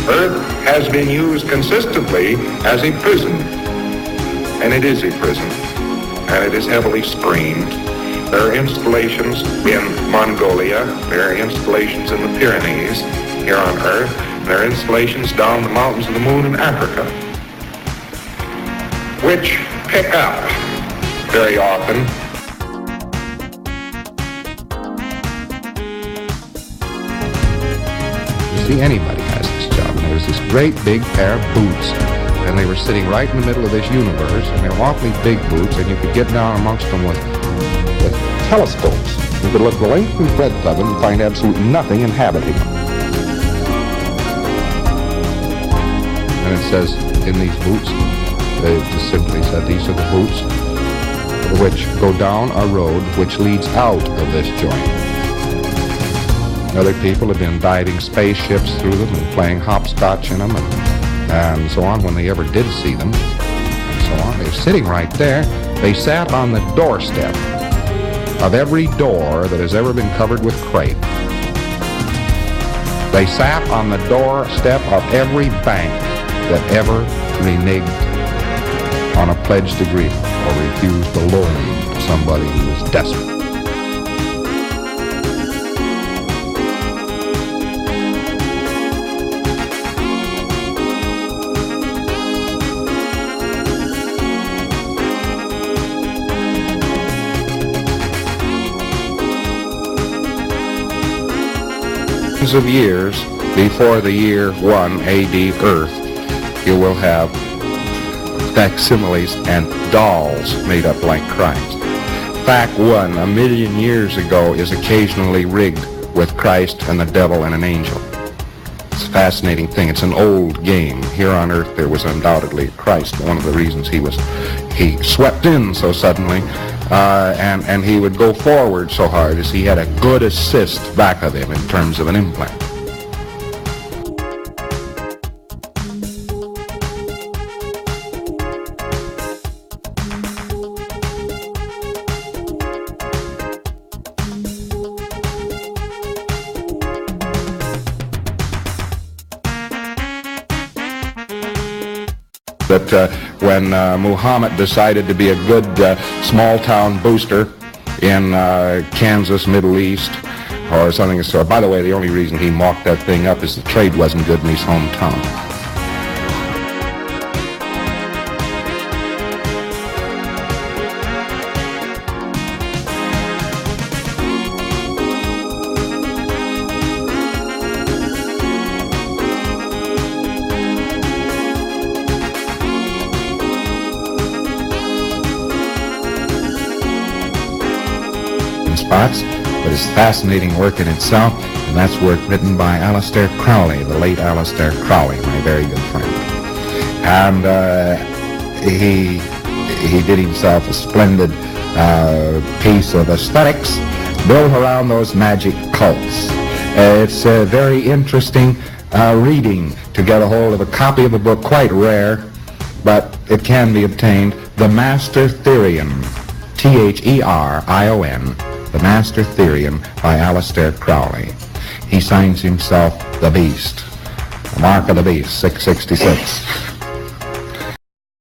Earth has been used consistently as a prison, and it is a prison, and it is heavily screened. There are installations in Mongolia, there are installations in the Pyrenees here on Earth, and there are installations down the mountains of the moon in Africa, which pick up very often anybody has this job. And there was this great big pair of boots, and they were sitting right in the middle of this universe, and they were awfully big boots, and you could get down amongst them with telescopes. You could look the length and breadth of them and find absolutely nothing inhabiting them. And it says in these boots, they just simply said these are the boots which go down a road which leads out of this joint. Other people have been diving spaceships through them and playing hopscotch in them and so on when they ever did see them and so on. They're sitting right there. They sat on the doorstep of every door that has ever been covered with crepe. They sat on the doorstep of every bank that ever reneged on a pledged agreement or refused a loan to somebody who was desperate. Of years before the year 1 AD Earth, you will have facsimiles and dolls made up like Christ. Fact 1, 1,000,000 years ago, is occasionally rigged with Christ and the devil and an angel. It's a fascinating thing. It's an old game. Here on Earth there was undoubtedly Christ. One of the reasons he swept in so suddenly and he would go forward so hard is he had a good assist back of him in terms of an implant. That when Muhammad decided to be a good small-town booster in Kansas, Middle East, or something. So, by the way, the only reason he mocked that thing up is the trade wasn't good in his hometown. Spots, but it's fascinating work in itself, and that's work written by Aleister Crowley, the late Aleister Crowley, my very good friend. And he did himself a splendid piece of aesthetics built around those magic cults. It's a very interesting reading to get a hold of a copy of the book, quite rare, but it can be obtained. The Master Therion, Therion. The Master Therion by Aleister Crowley. He signs himself the Beast. The Mark of the Beast, 666.